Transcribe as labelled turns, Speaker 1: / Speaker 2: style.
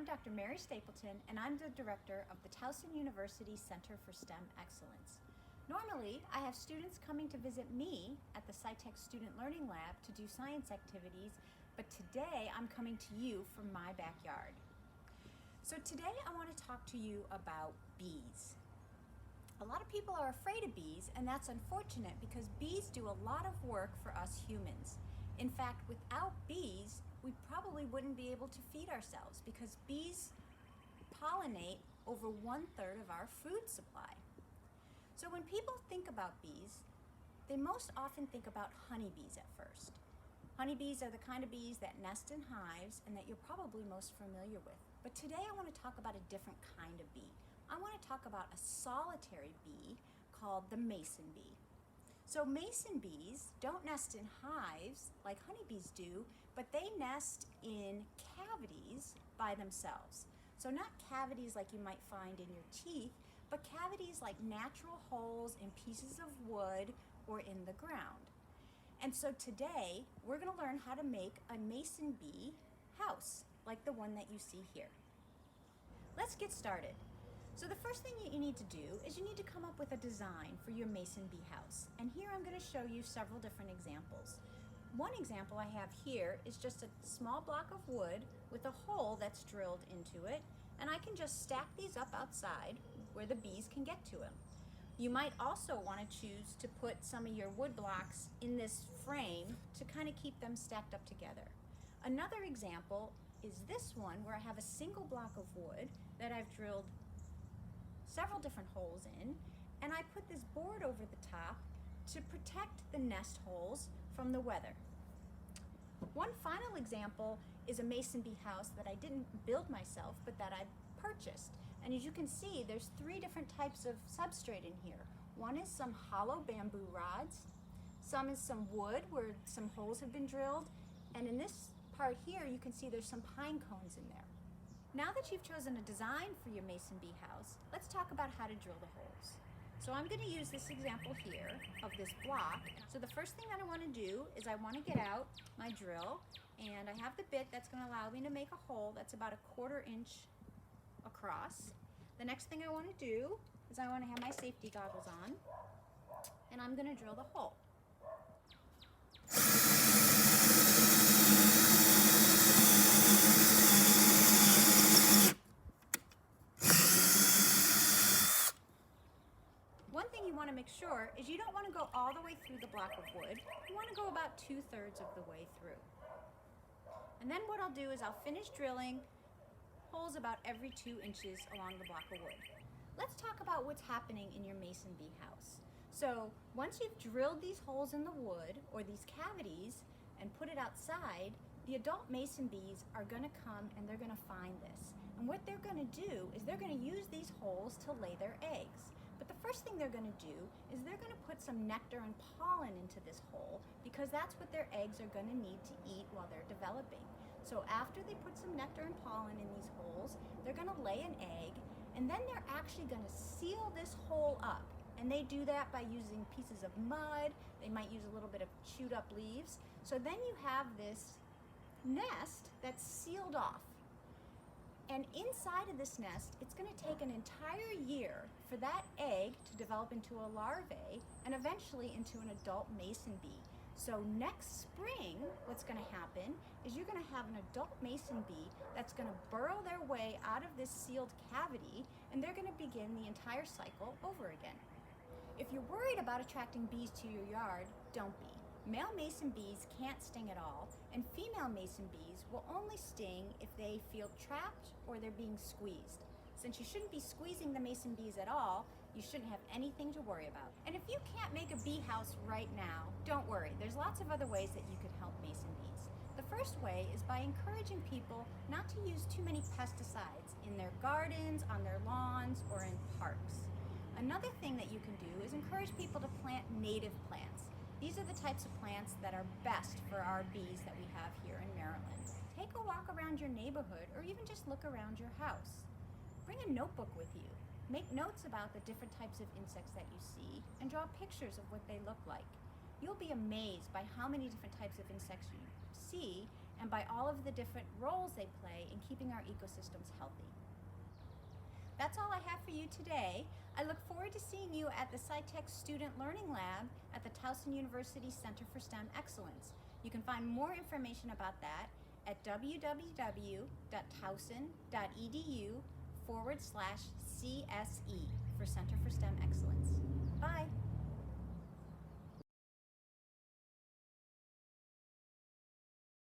Speaker 1: I'm Dr. Mary Stapleton, and I'm the director of the TUCSE University Center for STEM Excellence. Normally, I have students coming to visit me at the SciTech Student Learning Lab to do science activities, but today I'm coming to you from my backyard. So today I want to talk to you about bees. A lot of people are afraid of bees, and that's unfortunate because bees do a lot of work for us humans. In fact, without bees, we probably wouldn't be able to feed ourselves because bees pollinate over 1/3 of our food supply. So when people think about bees, they most often think about honeybees at first. Honeybees are the kind of bees that nest in hives and that you're probably most familiar with. But today I want to talk about a different kind of bee. I want to talk about a solitary bee called the mason bee. So mason bees don't nest in hives like honeybees do, but they nest in cavities by themselves. So not cavities like you might find in your teeth, but cavities like natural holes in pieces of wood or in the ground. And so today we're going to learn how to make a mason bee house like the one that you see here. Let's get started. So the first thing that you need to do is you need to come up with a design for your mason bee house. And here I'm going to show you several different examples. One example I have here is just a small block of wood with a hole that's drilled into it, and I can just stack these up outside where the bees can get to them. You might also want to choose to put some of your wood blocks in this frame to kind of keep them stacked up together. Another example is this one where I have a single block of wood that I've drilled several different holes in, and I put this board over the top to protect the nest holes from the weather. One final example is a mason bee house that I didn't build myself, but that I purchased. And as you can see, there's 3 different types of substrate in here. One is some hollow bamboo rods, some is some wood where some holes have been drilled, and in this part here you can see there's some pine cones in there. Now that you've chosen a design for your mason bee house, let's talk about how to drill the holes. So I'm going to use this example here of this block. So the first thing that I want to do is I want to get out my drill, and I have the bit that's going to allow me to make a hole that's about 1/4 inch across. The next thing I want to do is I want to have my safety goggles on, and I'm going to drill the hole. One thing you want to make sure is you don't want to go all the way through the block of wood. You want to go about 2/3 of the way through. And then what I'll do is I'll finish drilling holes about every 2 inches along the block of wood. Let's talk about what's happening in your mason bee house. So once you've drilled these holes in the wood or these cavities and put it outside, the adult mason bees are going to come and they're going to find this. And what they're going to do is they're going to use these holes to lay their eggs. But the first thing they're going to do is they're going to put some nectar and pollen into this hole because that's what their eggs are going to need to eat while they're developing. So after they put some nectar and pollen in these holes, they're going to lay an egg, and then they're actually going to seal this hole up. And they do that by using pieces of mud. They might use a little bit of chewed up leaves. So then you have this nest that's sealed off. And inside of this nest, it's going to take an entire year for that egg to develop into a larvae and eventually into an adult mason bee. So next spring, what's going to happen is you're going to have an adult mason bee that's going to burrow their way out of this sealed cavity, and they're going to begin the entire cycle over again. If you're worried about attracting bees to your yard, don't be. Male mason bees can't sting at all, and female mason bees will only sting if they feel trapped or they're being squeezed. Since you shouldn't be squeezing the mason bees at all, you shouldn't have anything to worry about. And if you can't make a bee house right now, don't worry. There's lots of other ways that you can help mason bees. The first way is by encouraging people not to use too many pesticides in their gardens, on their lawns, or in parks. Another thing that you can do is encourage people to plant native plants. These are the types of plants that are best for our bees that we have here in Maryland. Take a walk around your neighborhood or even just look around your house. Bring a notebook with you. Make notes about the different types of insects that you see and draw pictures of what they look like. You'll be amazed by how many different types of insects you see and by all of the different roles they play in keeping our ecosystems healthy. That's all I have for you today. I look forward to seeing you at the TUCSE Student Learning Lab at the Towson University Center for STEM Excellence. You can find more information about that at www.towson.edu/CSE for Center for STEM Excellence. Bye.